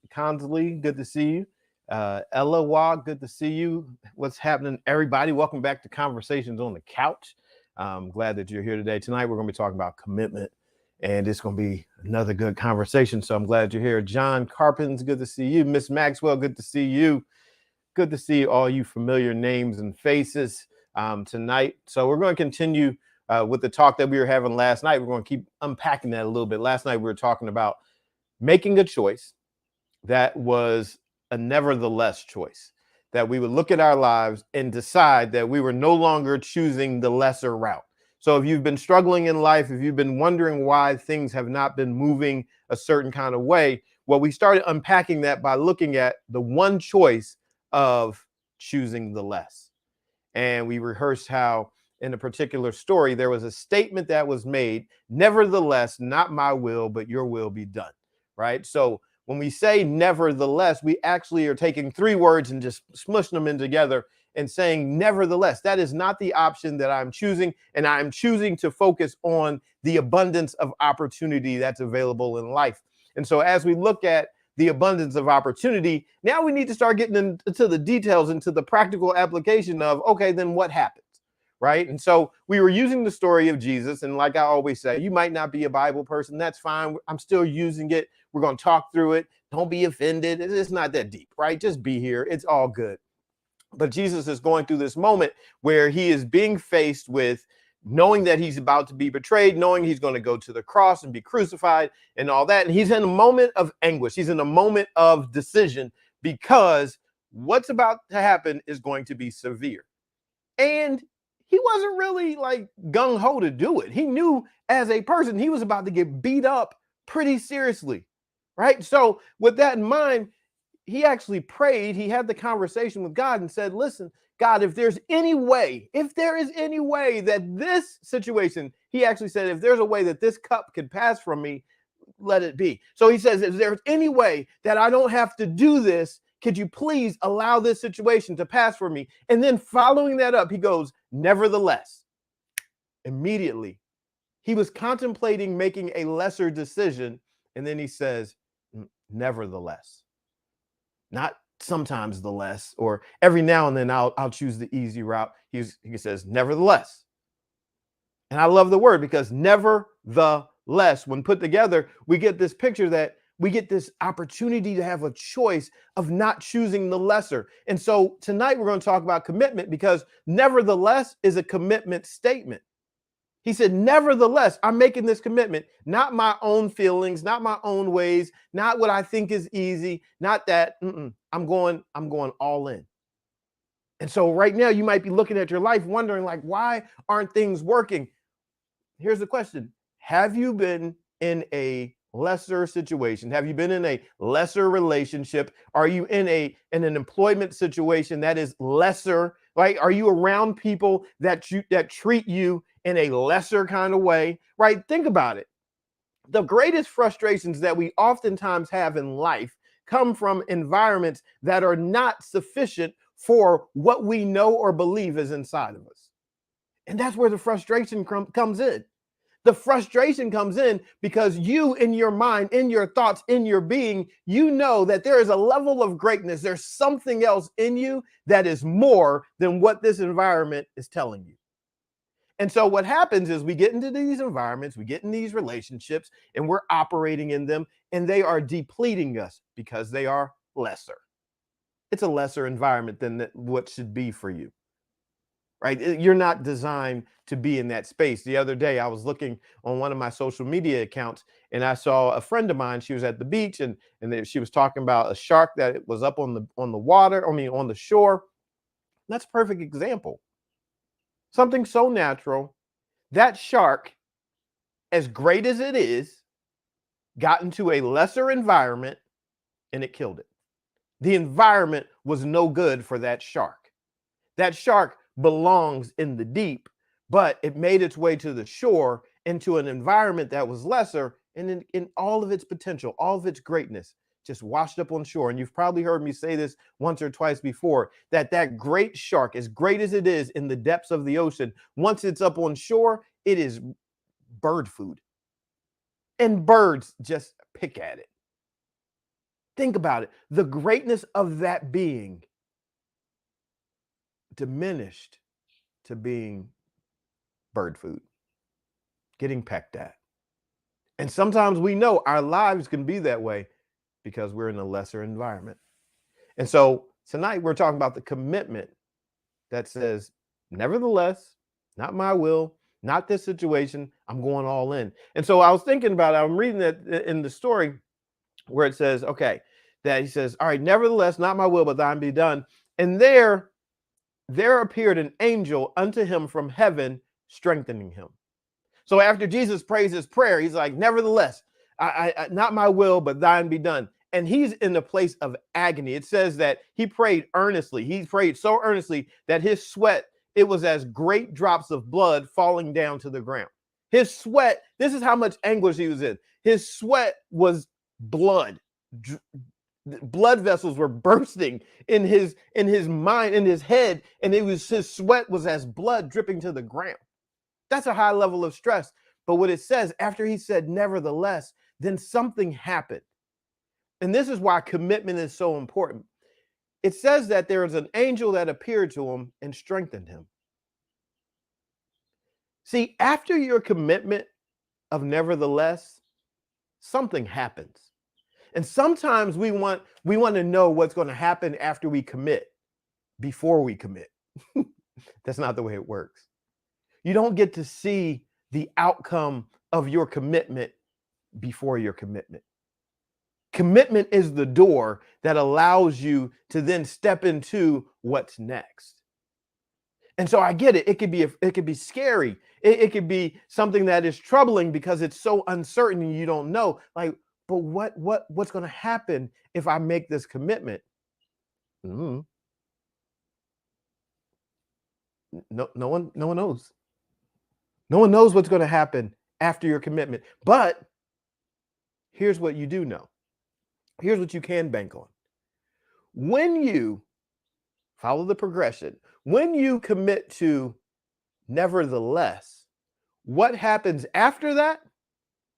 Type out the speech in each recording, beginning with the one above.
Consley, good to see you. Ella Wog, good to see you. What's happening, everybody? Welcome back to Conversations on the Couch. I'm glad that you're here today. Tonight, we're going to be talking about commitment, and it's going to be another good conversation. So I'm glad you're here. John Carpens, good to see you. Miss Maxwell, good to see you. Good to see all you familiar names and faces tonight. So we're going to continue with the talk that we were having last night. We're going to keep unpacking that a little bit. Last night, we were talking about making a choice that was a nevertheless choice, that we would look at our lives and decide that we were no longer choosing the lesser route. So if you've been struggling in life, if you've been wondering why things have not been moving a certain kind of way, well, we started unpacking that by looking at the one choice of choosing the less. And we rehearsed how in a particular story, there was a statement that was made, nevertheless, not my will, but your will be done, right? So when we say nevertheless, we actually are taking three words and just smushing them in together and saying, nevertheless, that is not the option that I'm choosing. And I'm choosing to focus on the abundance of opportunity that's available in life. And so as we look at the abundance of opportunity, now we need to start getting into the details, into the practical application of, okay, then what happens? Right. And so we were using the story of Jesus. And like I always say, you might not be a Bible person. That's fine. I'm still using it. We're going to talk through it. Don't be offended. It's not that deep, right? Just be here. It's all good. But Jesus is going through this moment where he is being faced with knowing that he's about to be betrayed, knowing he's going to go to the cross and be crucified and all that. And he's in a moment of anguish. He's in a moment of decision because what's about to happen is going to be severe. And he wasn't really like gung ho to do it. He knew as a person he was about to get beat up pretty seriously, right? So, with that in mind, he actually prayed. He had the conversation with God and said, listen, God, if there is any way that this situation, he actually said, if there's a way that this cup could pass from me, let it be. So he says, if there's any way that I don't have to do this, could you please allow this situation to pass for me? And then following that up, he goes, nevertheless, immediately, he was contemplating making a lesser decision. And then he says, nevertheless, not sometimes the less, or every now and then I'll choose the easy route. He says, nevertheless. And I love the word because nevertheless, when put together, we get this picture that we get this opportunity to have a choice of not choosing the lesser. And so tonight we're going to talk about commitment because nevertheless is a commitment statement. He said, nevertheless, I'm making this commitment, not my own feelings, not my own ways, not what I think is easy, not that. I'm going all in. And so right now you might be looking at your life wondering like, why aren't things working? Here's the question. Have you been in a lesser situation? Have you been in a lesser relationship? Are you in an employment situation that is lesser? Right? Are you around people that treat you in a lesser kind of way? Right? Think about it. The greatest frustrations that we oftentimes have in life come from environments that are not sufficient for what we know or believe is inside of us. And that's where the frustration comes in. The frustration comes in because you, in your mind, in your thoughts, in your being, you know that there is a level of greatness. There's something else in you that is more than what this environment is telling you. And so what happens is we get into these environments, we get in these relationships, and we're operating in them, and they are depleting us because they are lesser. It's a lesser environment than what should be for you. Right? You're not designed to be in that space. The other day, I was looking on one of my social media accounts and I saw a friend of mine. She was at the beach and she was talking about a shark that was up on the water, on the shore. That's a perfect example. Something so natural. That shark, as great as it is, got into a lesser environment and it killed it. The environment was no good for that shark. That shark belongs in the deep, but it made its way to the shore into an environment that was lesser, and in all of its potential, all of its greatness, just washed up on shore. And you've probably heard me say this once or twice before, that great shark, as great as it is in the depths of the ocean, once it's up on shore, it is bird food. And birds just pick at it. Think about it. The greatness of that being diminished to being bird food, getting pecked at. And sometimes we know our lives can be that way because we're in a lesser environment. And so tonight we're talking about the commitment that says, nevertheless, not my will, not this situation, I'm going all in. And so I was thinking about it, I'm reading that in the story where it says, okay, that he says, all right, nevertheless, not my will, but thine be done. And there appeared an angel unto him from heaven, strengthening him. So after Jesus prays his prayer, he's like, nevertheless, I not my will, but thine be done. And he's in a place of agony. It says that he prayed earnestly. He prayed so earnestly that his sweat, it was as great drops of blood falling down to the ground. His sweat, this is how much anguish he was in. His sweat was blood. Blood vessels were bursting in his mind, in his head, and his sweat was as blood dripping to the ground. That's a high level of stress. But what it says, after he said, nevertheless, then something happened. And this is why commitment is so important. It says that there is an angel that appeared to him and strengthened him. See, after your commitment of nevertheless, something happens. And sometimes we want to know what's going to happen after we commit, before we commit. That's not the way it works. You don't get to see the outcome of your commitment before your commitment. Commitment is the door that allows you to then step into what's next. And so I get it. It could be scary. It could be something that is troubling because it's so uncertain and you don't know. Like, but what's going to happen if I make this commitment? Mm-hmm. No one knows. No one knows what's going to happen after your commitment. But here's what you do know. Here's what you can bank on. When you follow the progression, when you commit to nevertheless, what happens after that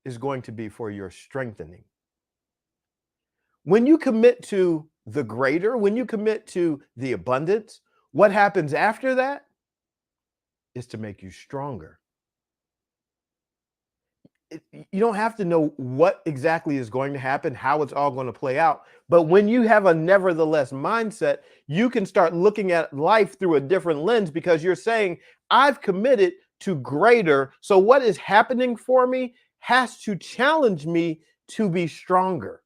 is going to be for your strengthening. When you commit to the greater, when you commit to the abundance, what happens after that is to make you stronger. You don't have to know what exactly is going to happen, how it's all going to play out. But when you have a nevertheless mindset, you can start looking at life through a different lens because you're saying, I've committed to greater. So what is happening for me has to challenge me to be stronger.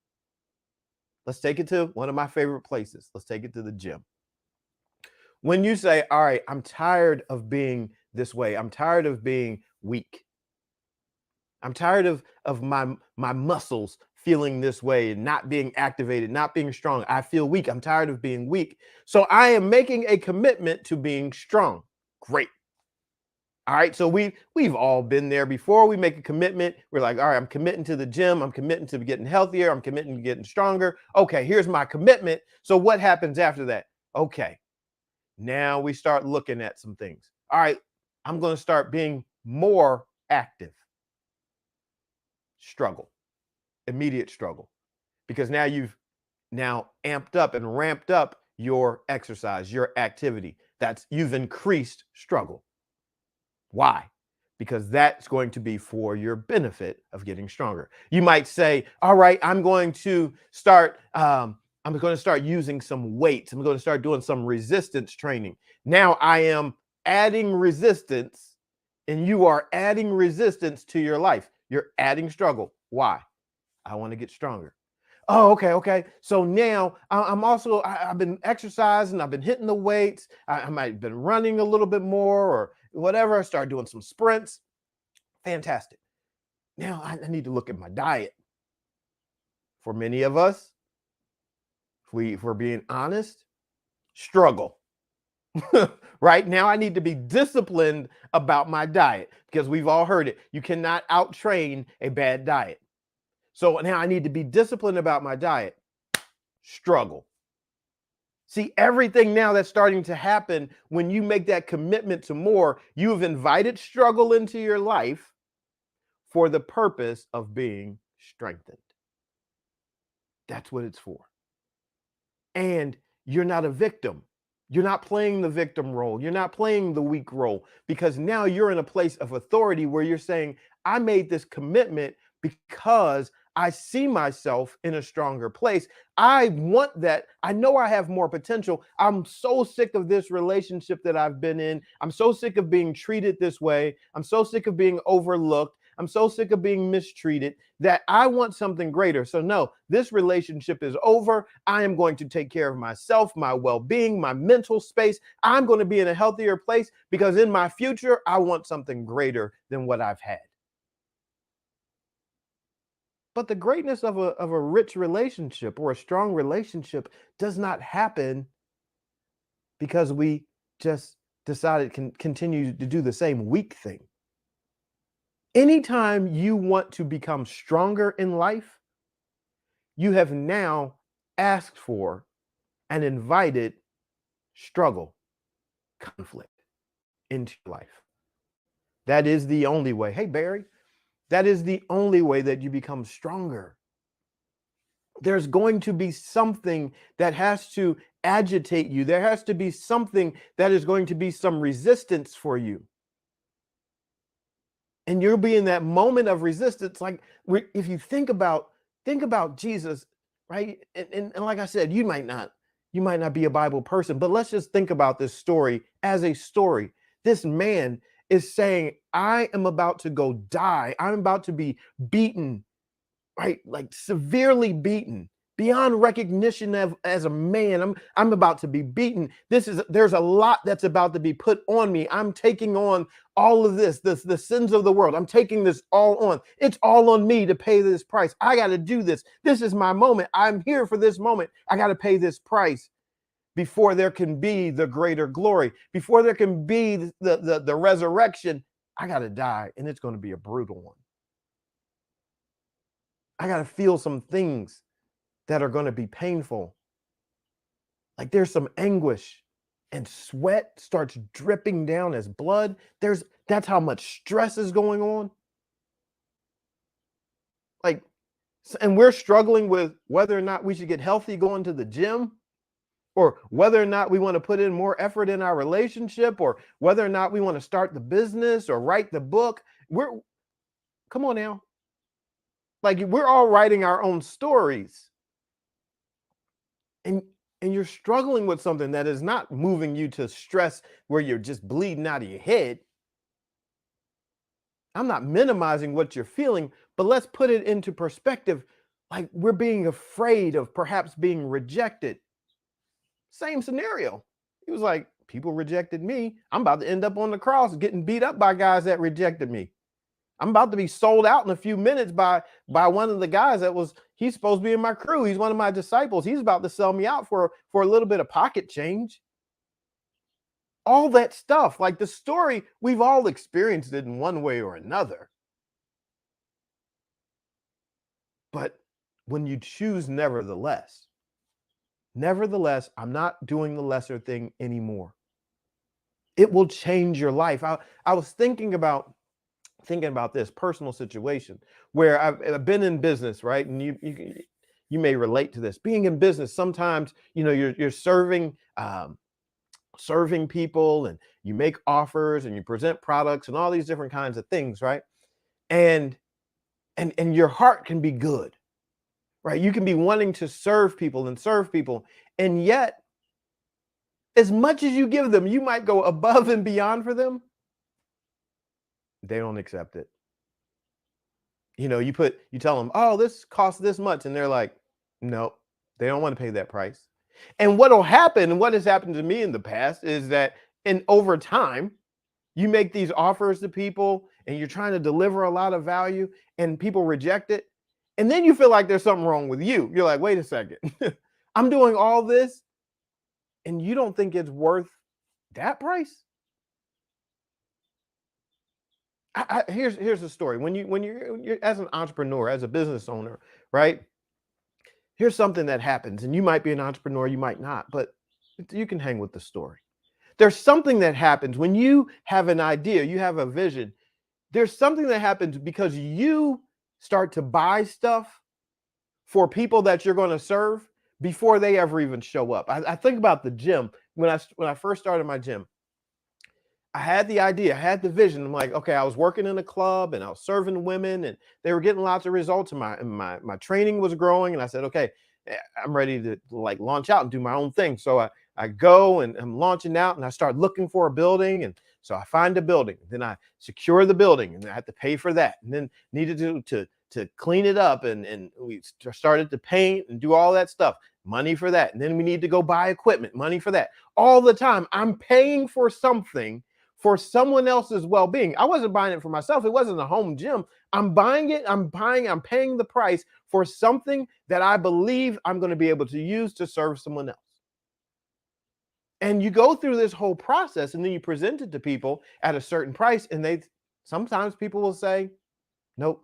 Let's take it to one of my favorite places. Let's take it to the gym. When you say, all right, I'm tired of being this way. I'm tired of being weak. I'm tired of my muscles feeling this way and not being activated, not being strong. I feel weak. I'm tired of being weak. So I am making a commitment to being strong. Great. All right. So we've all been there before. We make a commitment. We're like, all right, I'm committing to the gym. I'm committing to getting healthier. I'm committing to getting stronger. Okay, here's my commitment. So what happens after that? Okay. Now we start looking at some things. All right, I'm going to start being more active. Struggle, immediate struggle, because now you've amped up and ramped up your exercise, your activity. You've increased struggle. Why? Because that's going to be for your benefit of getting stronger. You might say, all right, I'm going to start using some weights. I'm going to start doing some resistance training. Now I am adding resistance, and you are adding resistance to your life. You're adding struggle. Why? I want to get stronger. Oh, okay. So now I've been exercising. I've been hitting the weights. I might have been running a little bit more or whatever. I start doing some sprints. Fantastic. Now I need to look at my diet. For many of us, if we're being honest, struggle. Right now, I need to be disciplined about my diet because we've all heard it. You cannot out-train a bad diet. So now I need to be disciplined about my diet. Struggle. See, everything now that's starting to happen when you make that commitment to more, you have invited struggle into your life for the purpose of being strengthened. That's what it's for. and you're not a victim. You're not playing the victim role. You're not playing the weak role, because now you're in a place of authority where you're saying, I made this commitment because I see myself in a stronger place. I want that. I know I have more potential. I'm so sick of this relationship that I've been in. I'm so sick of being treated this way. I'm so sick of being overlooked. I'm so sick of being mistreated that I want something greater. So, no, this relationship is over. I am going to take care of myself, my well being, my mental space. I'm going to be in a healthier place because in my future, I want something greater than what I've had. But the greatness of a rich relationship or a strong relationship does not happen because we just decided can continue to do the same weak thing. Anytime you want to become stronger in life, you have now asked for and invited struggle, conflict into your life. That is the only way. Hey, Barry, that is the only way that you become stronger. There's going to be something that has to agitate you. There has to be something that is going to be some resistance for you. And you'll be in that moment of resistance. Like if you think about Jesus, right? And like I said, you might not be a Bible person, but let's just think about this story as a story. This man is saying, I am about to go die. I'm about to be beaten, right? Like severely beaten beyond recognition as a man. I'm about to be beaten. There's a lot that's about to be put on me. I'm taking on all of the sins of the world. I'm taking this all on. It's all on me to pay this price. I got to do this. This is my moment. I'm here for this moment. I got to pay this price before there can be the greater glory, before there can be the resurrection. I got to die, and it's going to be a brutal one. I got to feel some things that are going to be painful. Like there's some anguish, and sweat starts dripping down as blood. That's how much stress is going on. Like, and we're struggling with whether or not we should get healthy going to the gym, or whether or not we want to put in more effort in our relationship, or whether or not we want to start the business or write the book. Come on now. Like we're all writing our own stories. And you're struggling with something that is not moving you to stress where you're just bleeding out of your head. I'm not minimizing what you're feeling, but let's put it into perspective. Like we're being afraid of perhaps being rejected. Same scenario. He was like, people rejected me. I'm about to end up on the cross getting beat up by guys that rejected me. I'm about to be sold out in a few minutes by one of the guys he's supposed to be in my crew. He's one of my disciples. He's about to sell me out for a little bit of pocket change. All that stuff, like the story, we've all experienced it in one way or another. But when you choose nevertheless, I'm not doing the lesser thing anymore. It will change your life. I was thinking about this personal situation where I've been in business, right? And you may relate to this. Being in business, sometimes you're serving people, and you make offers and you present products and all these different kinds of things, right? And your heart can be good, right? You can be wanting to serve people, and yet as much as you give them, you might go above and beyond for them. They don't accept it. You tell them, oh, this costs this much. And they're like, no, they don't want to pay that price. And what'll happen, and what has happened to me in the past, is that over time, you make these offers to people and you're trying to deliver a lot of value and people reject it. And then you feel like there's something wrong with you. You're like, wait a second, I'm doing all this and you don't think it's worth that price? Here's the story. When you're as an entrepreneur, as a business owner, right? Here's something that happens, and you might be an entrepreneur, you might not, but you can hang with the story. There's something that happens when you have an idea, you have a vision. There's something that happens because you start to buy stuff for people that you're going to serve, before they ever even show up. I think about the gym. When I first started my gym, I had the idea, I had the vision. I'm like, okay, I was working in a club and I was serving women and they were getting lots of results and my training was growing. And I said, okay, I'm ready to like launch out and do my own thing. So I go and I'm launching out and I start looking for a building. And so I find a building, then I secure the building and I had to pay for that. And then needed to clean it up and we started to paint and do all that stuff, money for that. And then we need to go buy equipment, money for that. All the time I'm paying for something for someone else's well-being. I wasn't buying it for myself. It wasn't a home gym. I'm buying it. I'm paying the price for something that I believe I'm going to be able to use to serve someone else. And you go through this whole process and then you present it to people at a certain price. And sometimes people will say, nope,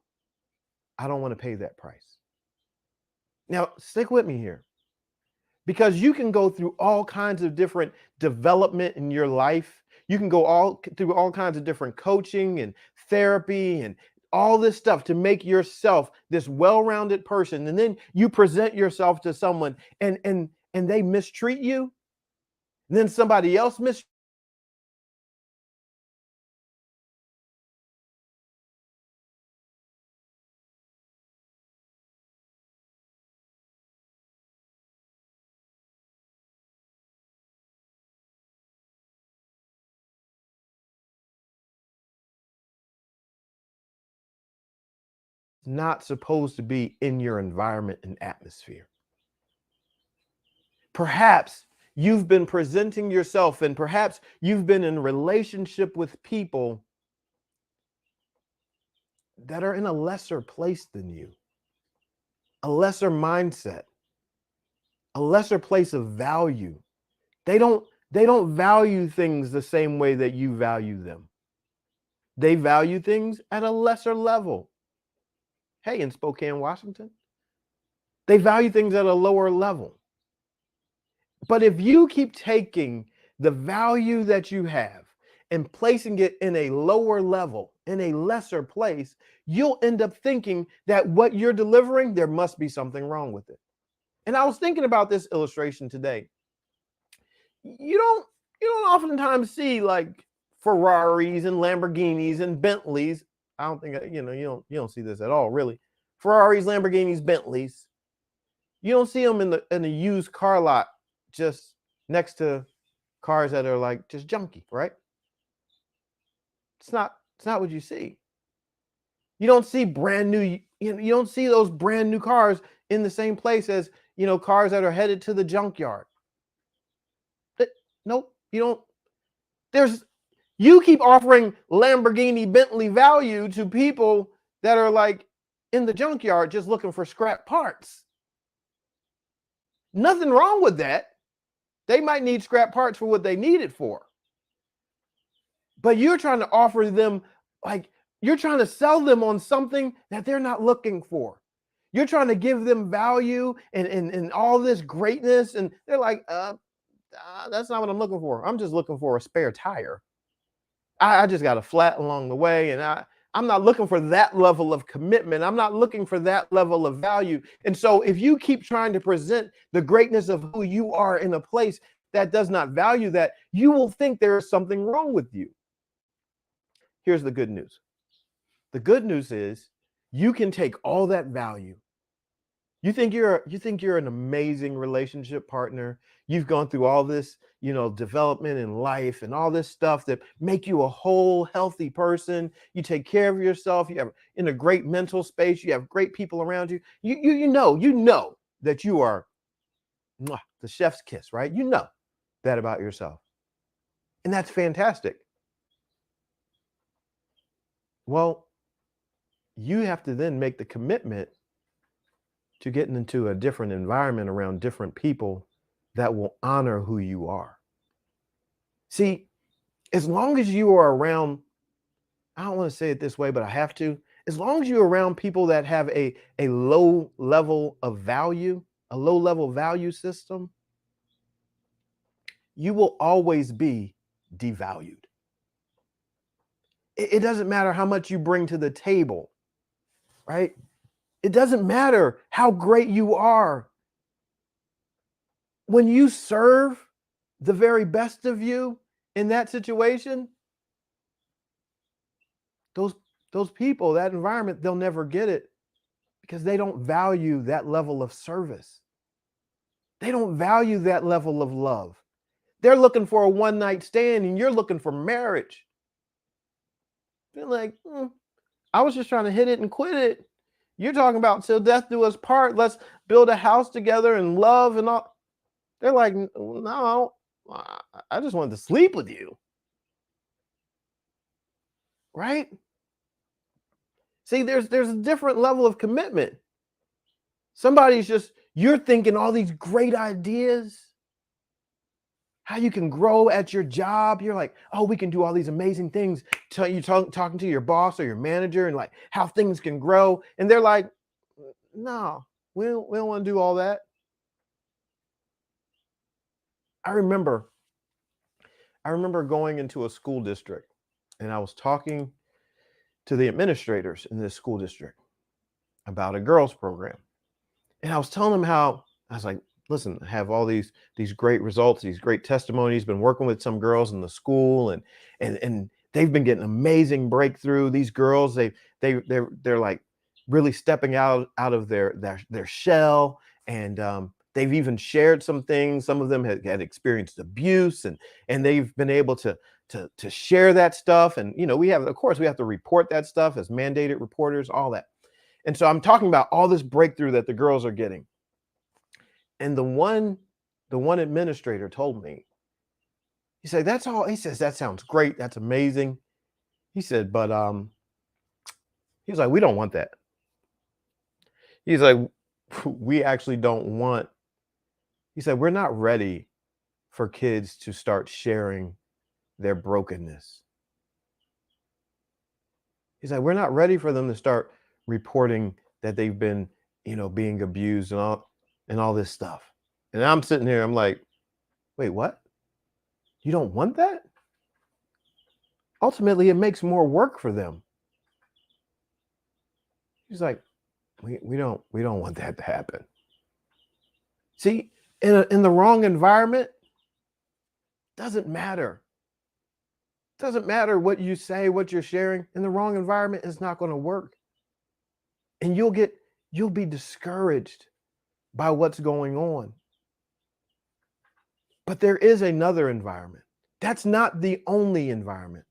I don't want to pay that price. Now, stick with me here, because you can go through all kinds of different development in your life. You can go through all kinds of different coaching and therapy and all this stuff to make yourself this well-rounded person. And then you present yourself to someone and they mistreat you. And then somebody else mistreats you. Not supposed to be in your environment and atmosphere. Perhaps you've been presenting yourself and perhaps you've been in relationship with people that are in a lesser place than you, a lesser mindset, a lesser place of value. They don't value things the same way that you value them. They value things at a lesser level. Hey, in Spokane, Washington, they value things at a lower level. But if you keep taking the value that you have and placing it in a lower level, in a lesser place, you'll end up thinking that what you're delivering, there must be something wrong with it. And I was thinking about this illustration today. You don't oftentimes see like Ferraris and Lamborghinis and Bentleys. I don't think you don't see this at all, really. Ferraris, Lamborghinis, Bentleys. You don't see them in the used car lot just next to cars that are like just junky, right? It's not what you see. You don't see brand new, you don't see those brand new cars in the same place as, cars that are headed to the junkyard. Nope, you don't. You keep offering Lamborghini, Bentley value to people that are like in the junkyard just looking for scrap parts. Nothing wrong with that. They might need scrap parts for what they need it for. But you're trying to offer them, like, you're trying to sell them on something that they're not looking for. You're trying to give them value and all this greatness. And they're like, that's not what I'm looking for. I'm just looking for a spare tire. I just got a flat along the way. And I'm not looking for that level of commitment. I'm not looking for that level of value. And so if you keep trying to present the greatness of who you are in a place that does not value that, you will think there is something wrong with you. Here's the good news. The good news is you can take all that value. You think you're an amazing relationship partner. You've gone through all this, development in life and all this stuff that make you a whole healthy person. You take care of yourself. You have in a great mental space. You have great people around you. You know that you are the chef's kiss, right? You know that about yourself. And that's fantastic. Well, you have to then make the commitment to getting into a different environment around different people that will honor who you are. See, as long as you are around, I don't want to say it this way, but I have to, as long as you're around people that have a low level of value, a low level value system, you will always be devalued. It doesn't matter how much you bring to the table, right? It doesn't matter how great you are. when you serve the very best of you in that situation, those those people, that environment, they'll never get it because they don't value that level of service. They don't value that level of love. They're looking for a one night stand and you're looking for marriage. They're like, I was just trying to hit it and quit it. You're talking about till death do us part. Let's build a house together and love and all. They're like, no, I just wanted to sleep with you. Right? See, there's a different level of commitment. Somebody's just, you're thinking all these great ideas, how you can grow at your job. You're like, oh, we can do all these amazing things. Talking to your boss or your manager and like how things can grow. And they're like, no, we don't want to do all that. I remember going into a school district and I was talking to the administrators in this school district about a girls program. And I was telling them how I was like, listen, I have all these great results, these great testimonies, been working with some girls in the school and they've been getting amazing breakthrough. These girls, they're like really stepping out of their shell. And they've even shared some things. Some of them had experienced abuse and they've been able to share that stuff. And, we have to report that stuff as mandated reporters, all that. And so I'm talking about all this breakthrough that the girls are getting. And the one administrator told me, he said, that's all. He says, that sounds great. That's amazing. He said, but he was like, we don't want that. He's like, we actually don't want, he said, we're not ready for kids to start sharing their brokenness. He's like, we're not ready for them to start reporting that they've been, being abused and all this stuff. And I'm sitting here, I'm like, wait, what? You don't want that? Ultimately, it makes more work for them. He's like, we don't want that to happen. See, in the wrong environment, doesn't matter. Doesn't matter what you say, what you're sharing. In the wrong environment, it's not going to work. And you'll be discouraged by what's going on. But there is another environment. That's not the only environment.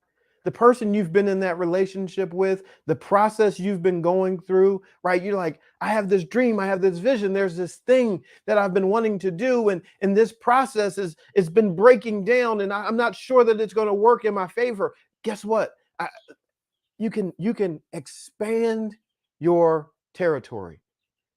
The person you've been in that relationship with, the process you've been going through, right? You're like, I have this dream, I have this vision, there's this thing that I've been wanting to do, and this process it's been breaking down, and I'm not sure that it's going to work in my favor. Guess what? You can expand your territory.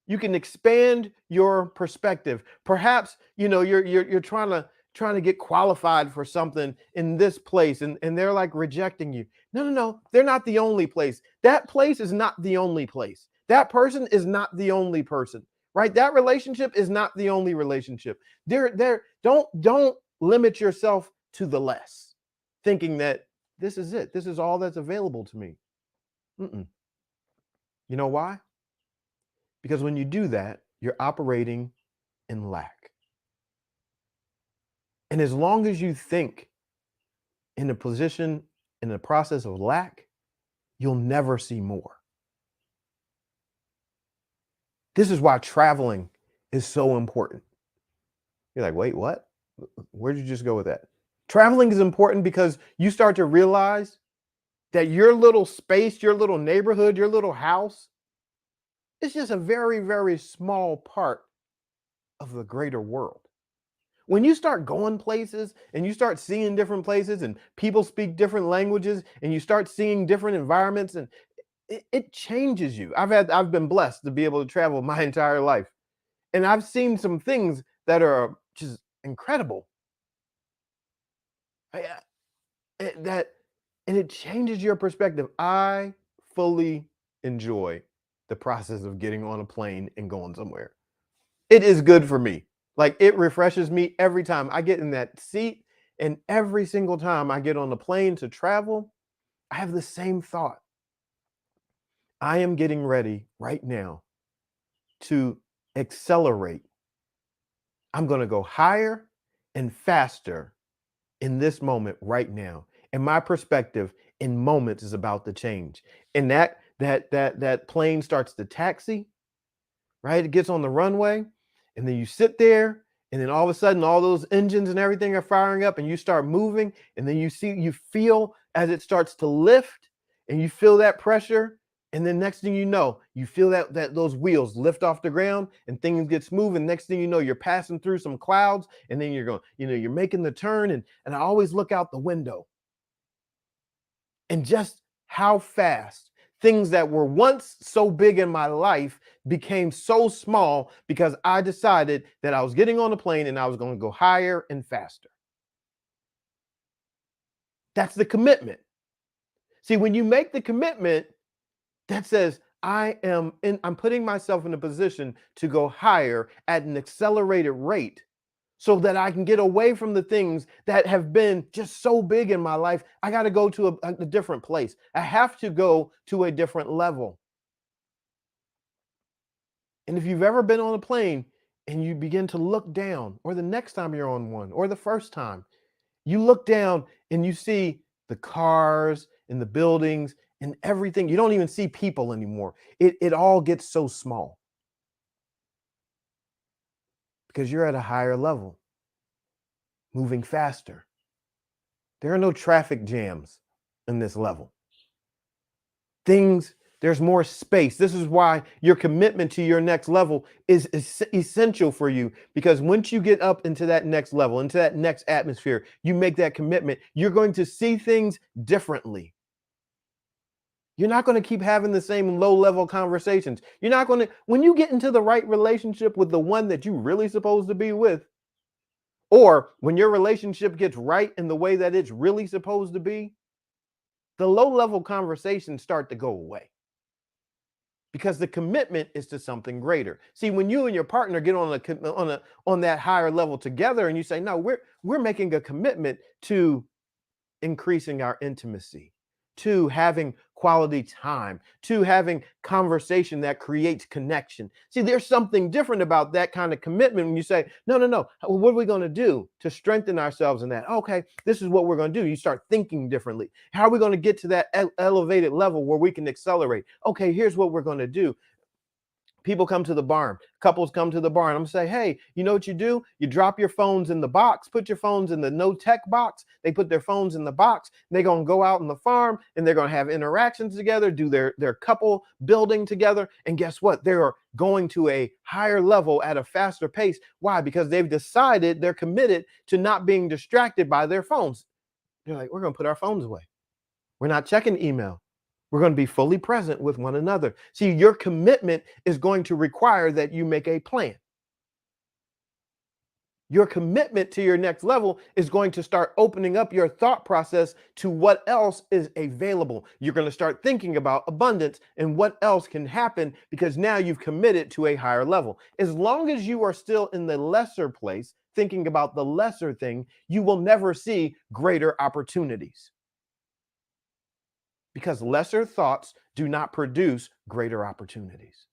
You can expand your perspective. Perhaps you're trying to get qualified for something in this place and they're like rejecting you. No, they're not the only place. That place is not the only place. That person is not the only person, right? That relationship is not the only relationship. Don't limit yourself to the less, thinking that this is it. This is all that's available to me. Mm-mm. You know why? Because when you do that, you're operating in lack. And as long as you think in a position, in a process of lack, you'll never see more. This is why traveling is so important. You're like, wait, what? Where did you just go with that? Traveling is important because you start to realize that your little space, your little neighborhood, your little house, it's just a very, very small part of the greater world. When you start going places and you start seeing different places and people speak different languages and you start seeing different environments, and it changes you. I've been blessed to be able to travel my entire life. And I've seen some things that are just incredible. And it changes your perspective. I fully enjoy the process of getting on a plane and going somewhere. It is good for me. Like, it refreshes me every time I get in that seat, and every single time I get on the plane to travel, I have the same thought. I am getting ready right now to accelerate I'm going to go higher and faster in this moment right now. And my perspective in moments is about to change. And that plane starts to taxi, right? It gets on the runway, and then you sit there, and then all of a sudden, all those engines and everything are firing up, and you start moving, and then you feel as it starts to lift, and you feel that pressure, and then next thing you know, you feel that those wheels lift off the ground, and things get smooth, and next thing you know, you're passing through some clouds, and then you're going, you're making the turn, and I always look out the window, and just how fast things that were once so big in my life became so small because I decided that I was getting on a plane and I was going to go higher and faster. That's the commitment. See, when you make the commitment that says, I'm putting myself in a position to go higher at an accelerated rate so that I can get away from the things that have been just so big in my life. I got to go to a different place. I have to go to a different level. And if you've ever been on a plane and you begin to look down, or the next time you're on one, or the first time, you look down and you see the cars and the buildings and everything. You don't even see people anymore. It all gets so small because you're at a higher level, moving faster. There are no traffic jams in this level. There's more space. This is why your commitment to your next level is essential for you, because once you get up into that next level, into that next atmosphere, you make that commitment, you're going to see things differently. You're not going to keep having the same low level conversations. You're not going to, when you get into the right relationship with the one that you really supposed to be with, or when your relationship gets right in the way that it's really supposed to be, the low level conversations start to go away because the commitment is to something greater. See, when you and your partner get on that higher level together, and you say, no, we're making a commitment to increasing our intimacy, to having quality time, to having conversation that creates connection. See, there's something different about that kind of commitment when you say, no, no, no. What are we going to do to strengthen ourselves in that? Okay, this is what we're going to do. You start thinking differently. How are we going to get to that elevated level where we can accelerate? Okay, here's what we're going to do. People come to the barn, couples come to the barn. I'm gonna say, hey, you know what you do? You drop your phones in the box, put your phones in the no tech box. They put their phones in the box. They're gonna go out on the farm and they're gonna have interactions together, do their couple building together. And guess what? They're going to a higher level at a faster pace. Why? Because they've decided they're committed to not being distracted by their phones. They're like, we're gonna put our phones away. We're not checking email. We're going to be fully present with one another. See, your commitment is going to require that you make a plan. Your commitment to your next level is going to start opening up your thought process to what else is available. You're going to start thinking about abundance and what else can happen because now you've committed to a higher level. As long as you are still in the lesser place, thinking about the lesser thing, you will never see greater opportunities. Because lesser thoughts do not produce greater opportunities.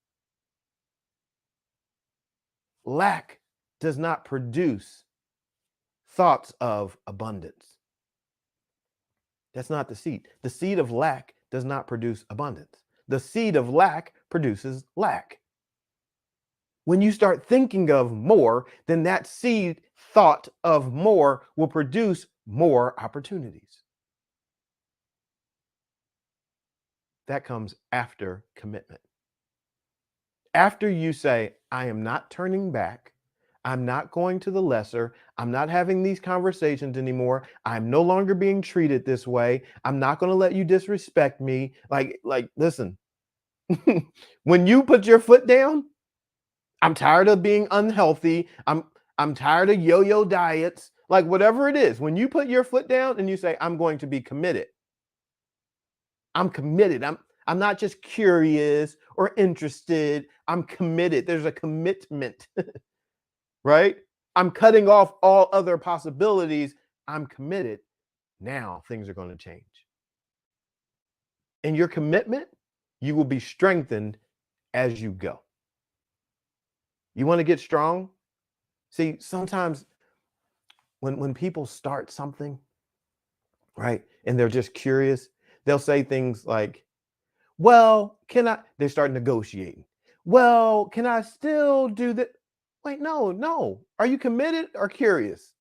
Lack does not produce thoughts of abundance. That's not the seed. The seed of lack does not produce abundance. The seed of lack produces lack. When you start thinking of more, then that seed thought of more will produce more opportunities. That comes after commitment. After you say, I am not turning back, I'm not going to the lesser, I'm not having these conversations anymore, I'm no longer being treated this way, I'm not going to let you disrespect me. Listen, when you put your foot down, I'm tired of being unhealthy. I'm tired of yo-yo diets, like whatever it is. When you put your foot down and you say, I'm going to be committed, I'm committed. I'm not just curious or interested. I'm committed. There's a commitment, right? I'm cutting off all other possibilities. I'm committed. Now things are going to change. In your commitment, you will be strengthened as you go. You want to get strong? See, sometimes when people start something, right, and they're just curious, they'll say things like, well, can I? They start negotiating. Well, can I still do that? Wait, no, no. Are you committed or curious?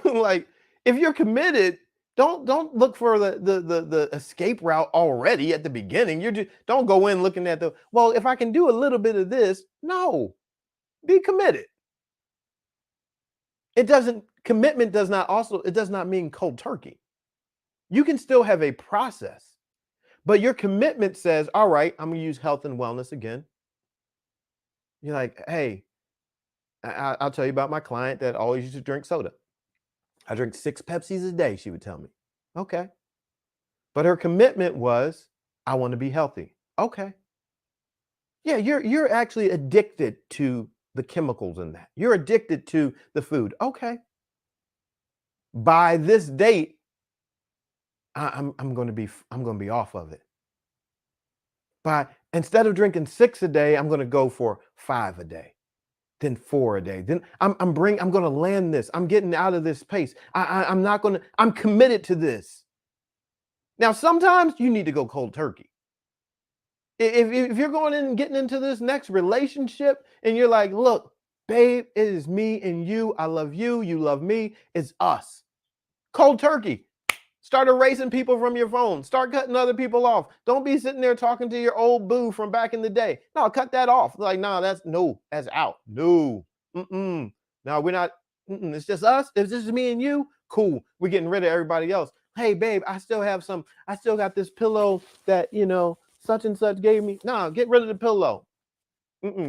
Like, if you're committed, don't look for the escape route already at the beginning. You're just don't go in looking at the well. If I can do a little bit of this, no, be committed. It doesn't commitment does not also it does not mean cold turkey. You can still have a process, but your commitment says, all right, I'm gonna use health and wellness again. You're like, hey, I'll tell you about my client that always used to drink soda. I drink 6 Pepsis a day, she would tell me. Okay. But her commitment was, I want to be healthy. Okay. Yeah, you're actually addicted to the chemicals in that. You're addicted to the food. Okay. By this date, I'm going to be off of it. But instead of drinking 6 a day, I'm going to go for 5 a day, then 4 a day. Then I'm going to land this. I'm getting out of this pace. I'm not going to. I'm committed to this. Now, sometimes you need to go cold turkey. If you're going in and getting into this next relationship and you're like, look, babe, it is me and you. I love you. You love me. It's us. Cold turkey. Start erasing people from your phone. Start cutting other people off. Don't be sitting there talking to your old boo from back in the day. No, cut that off. Like, no, that's out. No. Mm-mm. No, we're not. Mm-mm. It's just us. If this is me and you, cool. We're getting rid of everybody else. Hey, babe, I still got this pillow that, such and such gave me. No, get rid of the pillow.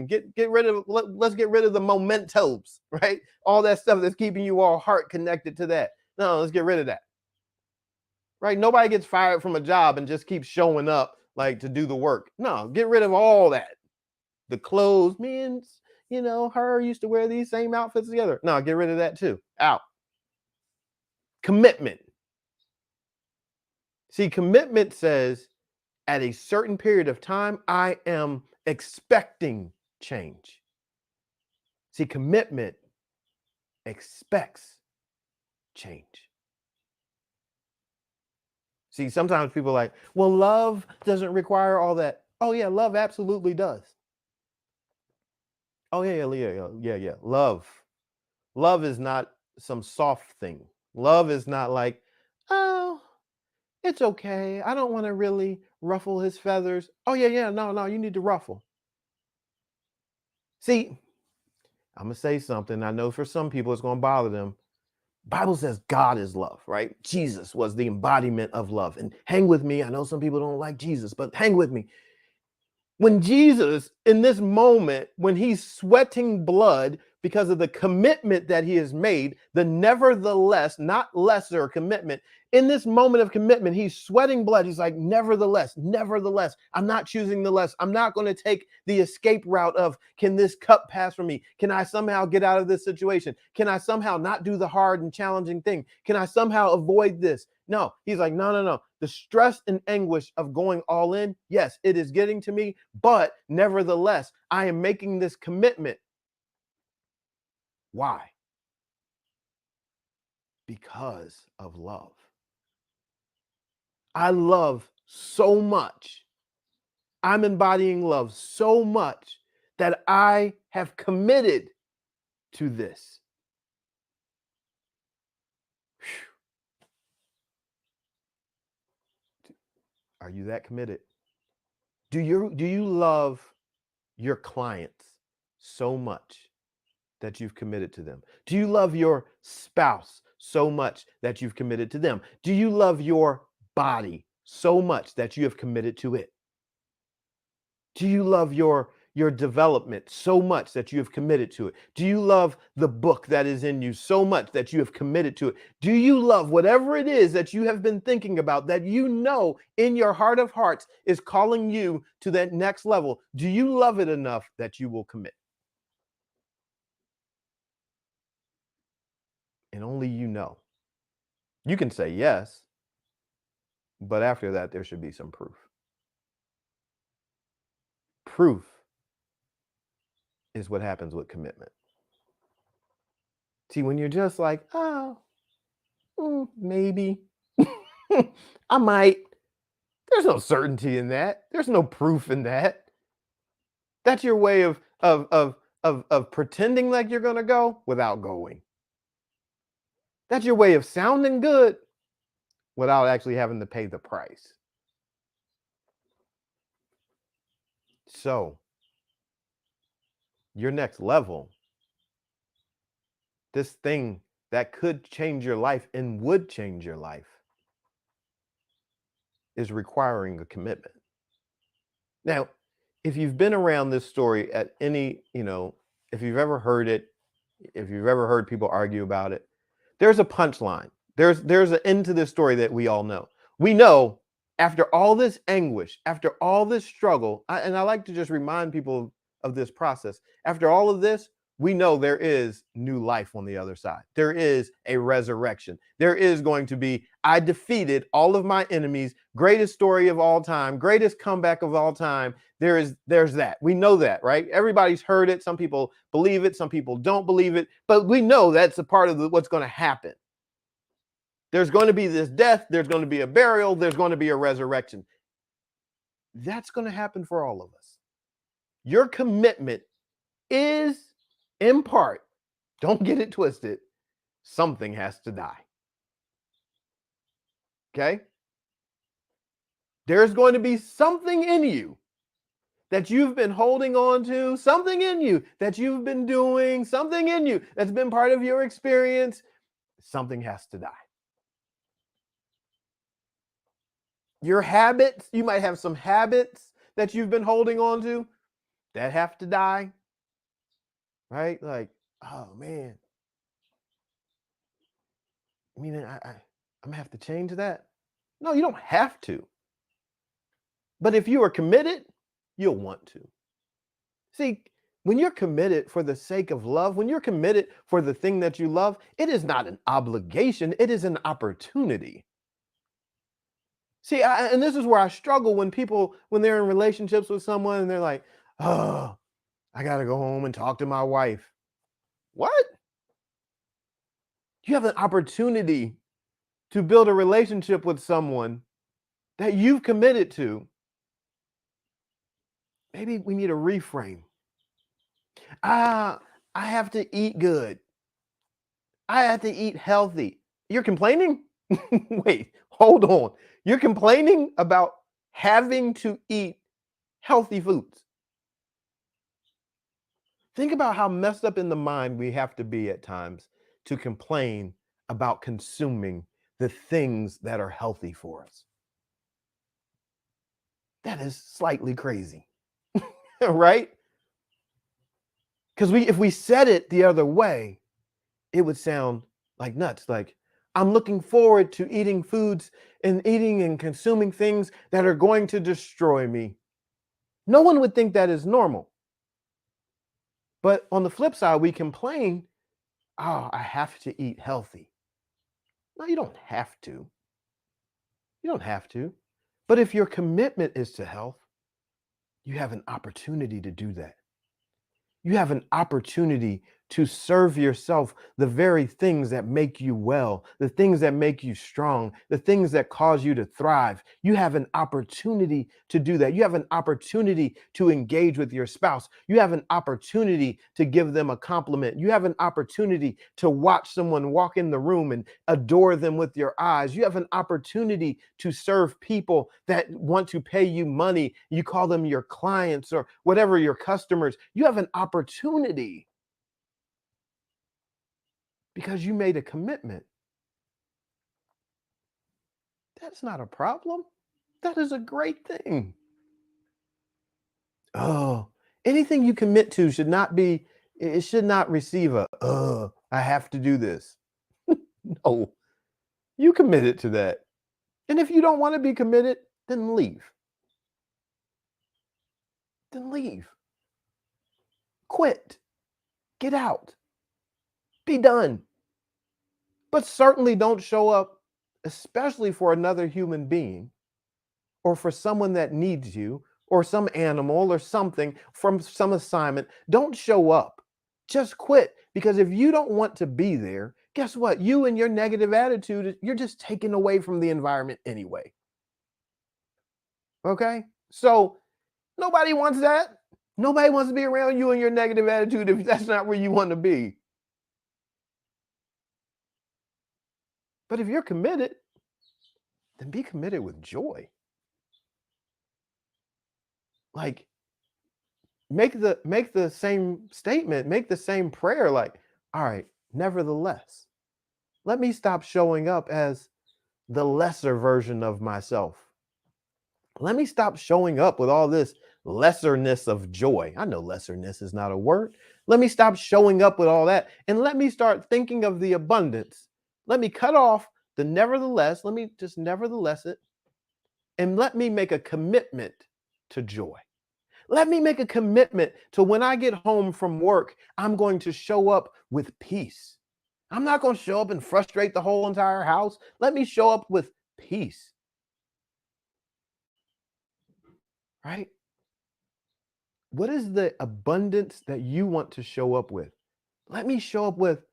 Get rid of let's get rid of the mementos, right? All that stuff that's keeping you all heart connected to that. No, let's get rid of that. Right? Nobody gets fired from a job and just keeps showing up like to do the work. No, get rid of all that. The clothes, me and her used to wear these same outfits together. No, get rid of that too. Out. Commitment. See, commitment says at a certain period of time, I am expecting change. See, commitment expects change. See, sometimes people are like, well, love doesn't require all that. Oh, yeah, love absolutely does. Oh, yeah. Love is not some soft thing. Love is not like, oh, it's okay. I don't want to really ruffle his feathers. Oh, yeah. No, you need to ruffle. See, I'm going to say something. I know for some people it's going to bother them. Bible says God is love, right? Jesus was the embodiment of love. And hang with me. I know some people don't like Jesus, but hang with me. When Jesus, in this moment, when he's sweating blood because of the commitment that he has made, the nevertheless, not lesser commitment, in this moment of commitment, he's sweating blood. He's like, nevertheless, I'm not choosing the less. I'm not going to take the escape route of, can this cup pass from me? Can I somehow get out of this situation? Can I somehow not do the hard and challenging thing? Can I somehow avoid this? No, he's like, no. The stress and anguish of going all in, yes, it is getting to me, but nevertheless, I am making this commitment. Why? Because of love. I love so much. I'm embodying love so much that I have committed to this. Are you that committed? Do you love your clients so much that you've committed to them? Do you love your spouse so much that you've committed to them? Do you love your body so much that you have committed to it? Do you love your development so much that you have committed to it? Do you love the book that is in you so much that you have committed to it? Do you love whatever it is that you have been thinking about that you know in your heart of hearts is calling you to that next level? Do you love it enough that you will commit? And only you know. You can say yes, but after that, there should be some proof. Proof is what happens with commitment. See, when you're just like, oh, maybe, I might, there's no certainty in that. There's no proof in that. That's your way of pretending like you're gonna go without going. That's your way of sounding good without actually having to pay the price. So, your next level, this thing that could change your life and would change your life, is requiring a commitment. Now, if you've been around this story at any, if you've ever heard it, if you've ever heard people argue about it, there's a punchline. There's an end to this story that we all know. We know after all this anguish, after all this struggle, and I like to just remind people of this process. After all of this, we know there is new life on the other side. There is a resurrection. There is going to be, I defeated all of my enemies, greatest story of all time, greatest comeback of all time. There's that. We know that, right? Everybody's heard it. Some people believe it, some people don't believe it, but we know that's a part of what's going to happen. There's going to be this death, there's going to be a burial, there's going to be a resurrection. That's going to happen for all of us. Your commitment is, in part, don't get it twisted, something has to die. Okay? There's going to be something in you that you've been holding on to, something in you that you've been doing, something in you that's been part of your experience. Something has to die. Your habits, you might have some habits that you've been holding on to that have to die, right? Like, oh man, I mean, I'm gonna have to change that. No, you don't have to. But if you are committed, you'll want to. See, when you're committed for the sake of love, when you're committed for the thing that you love, it is not an obligation, it is an opportunity. See, and this is where I struggle when they're in relationships with someone and they're like, oh, I got to go home and talk to my wife. What? You have an opportunity to build a relationship with someone that you've committed to. Maybe we need a reframe. I have to eat good. I have to eat healthy. You're complaining? Wait, hold on. You're complaining about having to eat healthy foods. Think about how messed up in the mind we have to be at times to complain about consuming the things that are healthy for us. That is slightly crazy, right? Because if we said it the other way, it would sound like nuts. Like, I'm looking forward to eating foods and eating and consuming things that are going to destroy me. No one would think that is normal. But on the flip side, we complain, oh, I have to eat healthy. No, you don't have to. You don't have to. But if your commitment is to health, you have an opportunity to do that. You have an opportunity to serve yourself the very things that make you well, the things that make you strong, the things that cause you to thrive. You have an opportunity to do that. You have an opportunity to engage with your spouse. You have an opportunity to give them a compliment. You have an opportunity to watch someone walk in the room and adore them with your eyes. You have an opportunity to serve people that want to pay you money. You call them your clients or whatever, your customers. You have an opportunity because you made a commitment. That's not a problem. That is a great thing. Oh, anything you commit to should not receive I have to do this. No, you committed to that. And if you don't want to be committed, then leave. Then leave. Quit. Get out. Be done. But certainly don't show up, especially for another human being or for someone that needs you or some animal or something from some assignment. Don't show up. Just quit. Because if you don't want to be there, guess what? You and your negative attitude, you're just taking away from the environment anyway. Okay? So nobody wants that. Nobody wants to be around you and your negative attitude if that's not where you want to be. But if you're committed, then be committed with joy. Like make the same statement, make the same prayer like, all right, nevertheless, let me stop showing up as the lesser version of myself. Let me stop showing up with all this lesserness of joy. I know lesserness is not a word. Let me stop showing up with all that and let me start thinking of the abundance. Let me cut off the nevertheless. Let me just nevertheless it and let me make a commitment to joy. Let me make a commitment to when I get home from work, I'm going to show up with peace. I'm not going to show up and frustrate the whole entire house. Let me show up with peace. Right? What is the abundance that you want to show up with? Let me show up with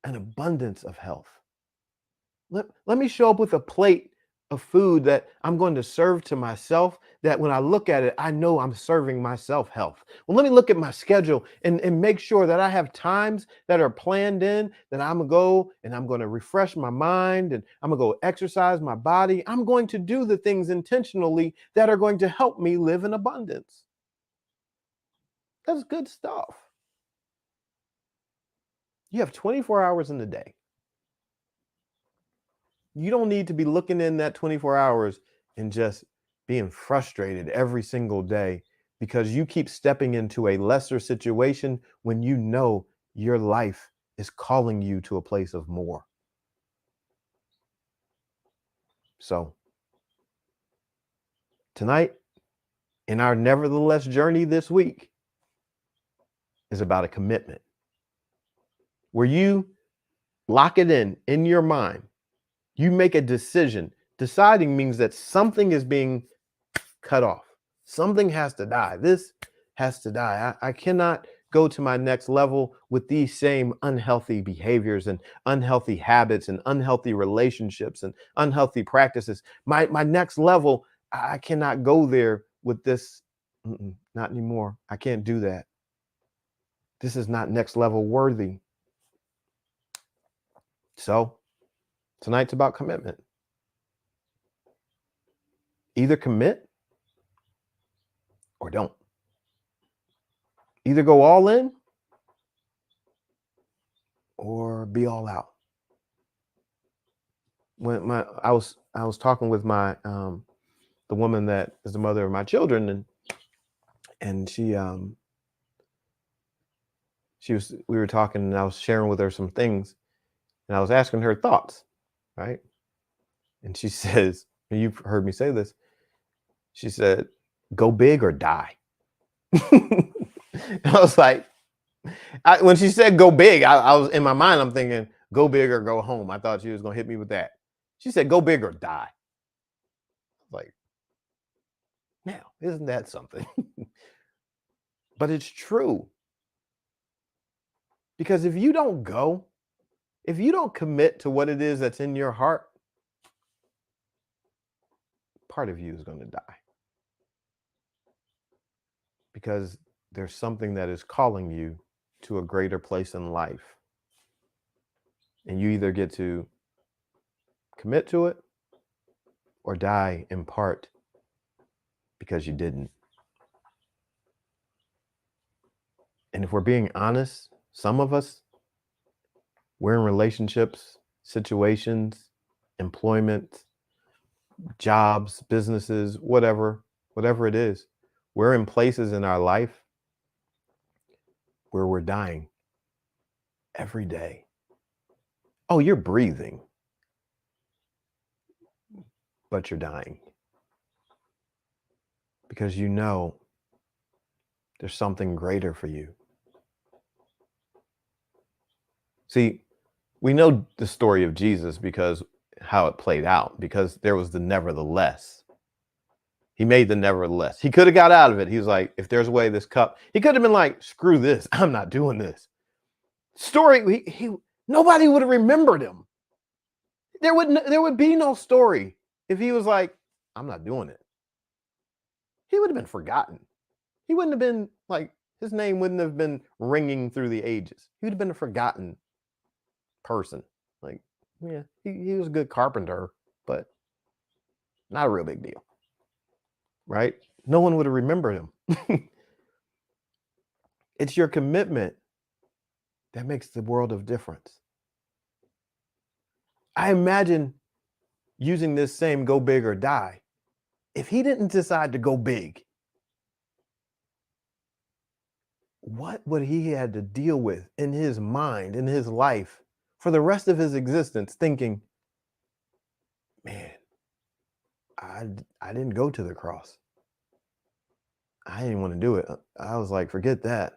an abundance of health. Let me show up with a plate of food that I'm going to serve to myself, that when I look at it, I know I'm serving myself health. Well, let me look at my schedule and make sure that I have times that are planned in, that I'm going to go and I'm going to refresh my mind and I'm going to go exercise my body. I'm going to do the things intentionally that are going to help me live in abundance. That's good stuff. You have 24 hours in the day. You don't need to be looking in that 24 hours and just being frustrated every single day because you keep stepping into a lesser situation when you know your life is calling you to a place of more. So tonight, in our nevertheless journey this week, is about a commitment where you lock it in your mind. You make a decision. Deciding means that something is being cut off. Something has to die. This has to die. I cannot go to my next level with these same unhealthy behaviors and unhealthy habits and unhealthy relationships and unhealthy practices. My next level, I cannot go there with this. Not anymore. I can't do that. This is not next level worthy. So tonight's about commitment. Either commit or don't. Either go all in or be all out. When I was talking with my the woman that is the mother of my children, and she we were talking and I was sharing with her some things and I was asking her thoughts, right? And she says, and you've heard me say this, she said, go big or die. I was like, when she said go big, I was in my mind, I'm thinking go big or go home. I thought she was going to hit me with that. She said, go big or die. I was like, now, isn't that something? But it's true. Because if you don't go, if you don't commit to what it is that's in your heart, part of you is going to die. Because there's something that is calling you to a greater place in life. And you either get to commit to it or die in part because you didn't. And if we're being honest, some of us, we're in relationships, situations, employment, jobs, businesses, whatever it is. We're in places in our life where we're dying every day. Oh, you're breathing, but you're dying. Because you know there's something greater for you. See, we know the story of Jesus because how it played out, because there was the nevertheless. He made the nevertheless. He could have got out of it. He was like, if there's a way, this cup, he could have been like, screw this. I'm not doing this. Story, nobody would have remembered him. There would be no story if he was like, I'm not doing it. He would have been forgotten. He wouldn't have been like, his name wouldn't have been ringing through the ages. He would have been a forgotten person. Like, yeah, he was a good carpenter, but not a real big deal. Right? No one would have remembered him. It's your commitment that makes the world of difference. I imagine using this same go big or die. If he didn't decide to go big, what would he had to deal with in his mind, in his life, for the rest of his existence, thinking, man, I didn't go to the cross. I didn't want to do it. I was like, forget that.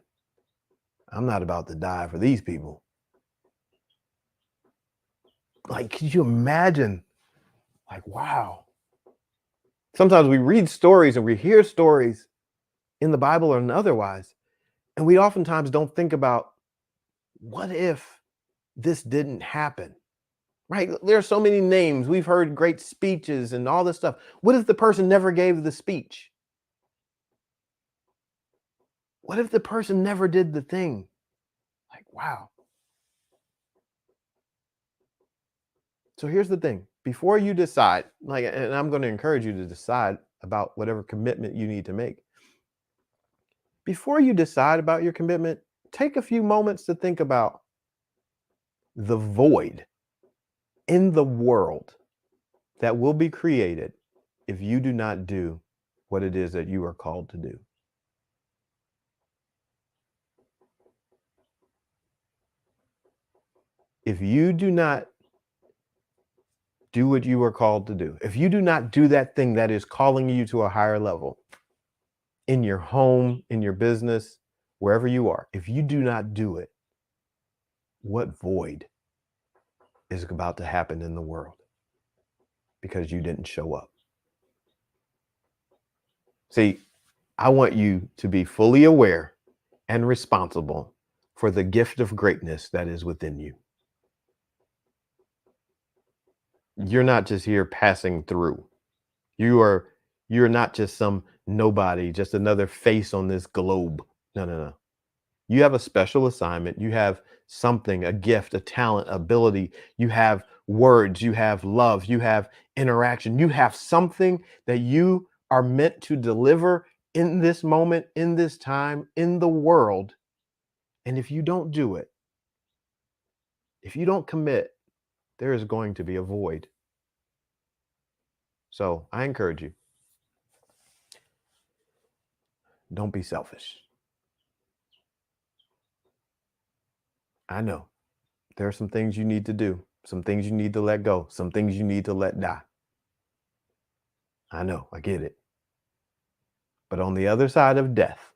I'm not about to die for these people. Like, could you imagine? Like, wow. Sometimes we read stories and we hear stories in the Bible and otherwise, and we oftentimes don't think about, what if this didn't happen? Right? There are so many names. We've heard great speeches and all this stuff. What if the person never gave the speech? What if the person never did the thing? Like, wow. So here's the thing. Before you decide, like, and I'm going to encourage you to decide about whatever commitment you need to make. Before you decide about your commitment, take a few moments to think about the void in the world that will be created if you do not do what it is that you are called to do. If you do not do what you are called to do, if you do not do that thing that is calling you to a higher level in your home, in your business, wherever you are, if you do not do it, what void is about to happen in the world because you didn't show up? See, I want you to be fully aware and responsible for the gift of greatness that is within you. You're not just here passing through. You're not just some nobody, just another face on this globe. No, no, no. You have a special assignment. You have something, a gift, a talent, ability. You have words, you have love, you have interaction. You have something that you are meant to deliver in this moment, in this time, in the world. And if you don't do it, if you don't commit, there is going to be a void. So I encourage you, don't be selfish. I know there are some things you need to do, some things you need to let go, some things you need to let die. I know, I get it. But on the other side of death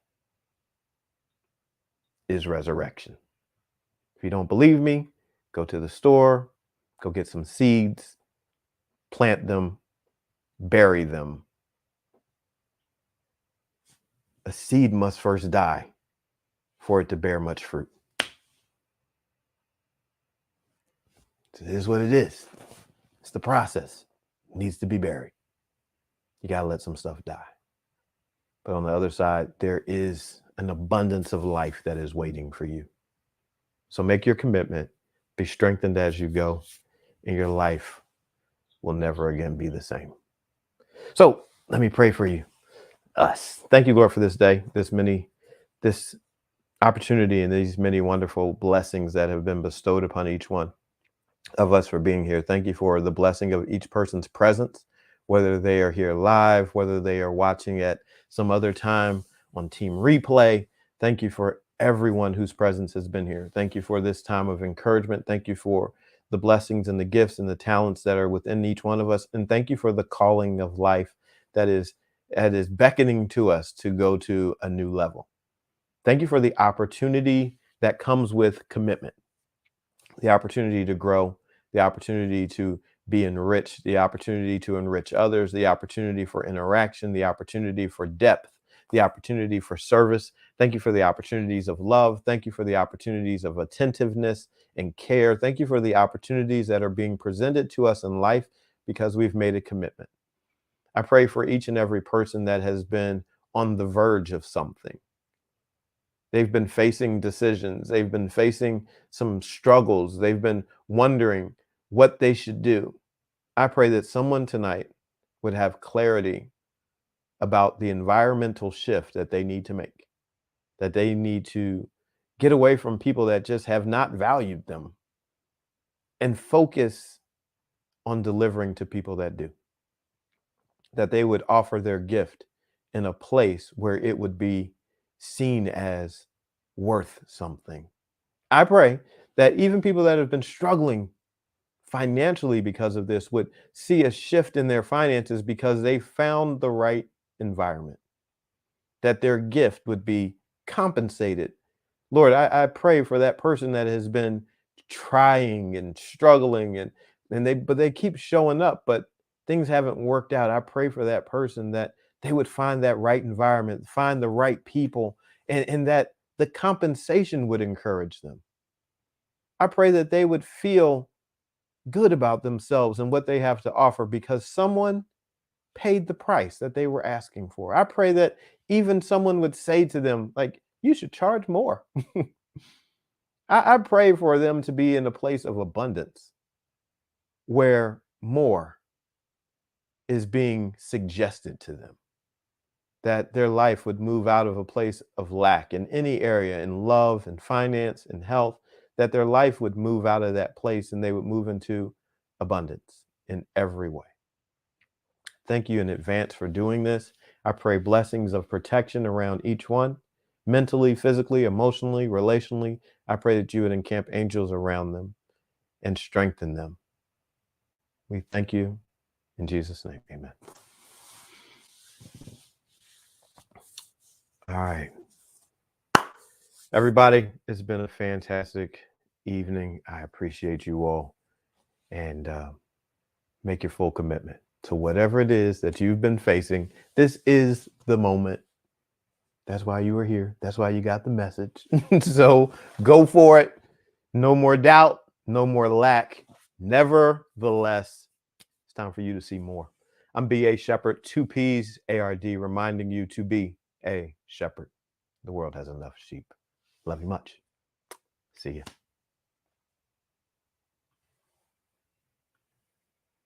is resurrection. If you don't believe me, go to the store, go get some seeds, plant them, bury them. A seed must first die for it to bear much fruit. It is what it is. It's the process. It needs to be buried. You got to let some stuff die. But on the other side, there is an abundance of life that is waiting for you. So make your commitment, be strengthened as you go, and your life will never again be the same. So let me pray for you. Us. Thank you, Lord, for this day, this opportunity and these many wonderful blessings that have been bestowed upon each one of us for being here. Thank you for the blessing of each person's presence, whether they are here live, whether they are watching at some other time on Team Replay. Thank you for everyone whose presence has been here. Thank you for this time of encouragement. Thank you for the blessings and the gifts and the talents that are within each one of us. And thank you for the calling of life that is beckoning to us to go to a new level. Thank you for the opportunity that comes with commitment, the opportunity to grow, the opportunity to be enriched, the opportunity to enrich others, the opportunity for interaction, the opportunity for depth, the opportunity for service. Thank you for the opportunities of love. Thank you for the opportunities of attentiveness and care. Thank you for the opportunities that are being presented to us in life because we've made a commitment. I pray for each and every person that has been on the verge of something. They've been facing decisions. They've been facing some struggles. They've been wondering what they should do. I pray that someone tonight would have clarity about the environmental shift that they need to make, that they need to get away from people that just have not valued them and focus on delivering to people that do, that they would offer their gift in a place where it would be seen as worth something. I pray that even people that have been struggling financially because of this would see a shift in their finances because they found the right environment, that their gift would be compensated. Lord, I pray for that person that has been trying and struggling but they keep showing up, but things haven't worked out. I pray for that person that they would find that right environment, find the right people, and that the compensation would encourage them. I pray that they would feel good about themselves and what they have to offer because someone paid the price that they were asking for. I pray that even someone would say to them, like, you should charge more. I pray for them to be in a place of abundance where more is being suggested to them, that their life would move out of a place of lack in any area, in love and finance and health, that their life would move out of that place and they would move into abundance in every way. Thank you in advance for doing this. I pray blessings of protection around each one, mentally, physically, emotionally, relationally. I pray that you would encamp angels around them and strengthen them. We thank you in Jesus' name. Amen. All right. Everybody, it's been a fantastic evening. I appreciate you all, and make your full commitment to whatever it is that you've been facing. This is the moment. That's why you were here. That's why you got the message. So go for it. No more doubt, no more lack. Nevertheless, it's time for you to see more. I'm B.A. Shepherd, 2 P's, A-R-D, reminding you to be a shepherd. The world has enough sheep. Love you much. See ya.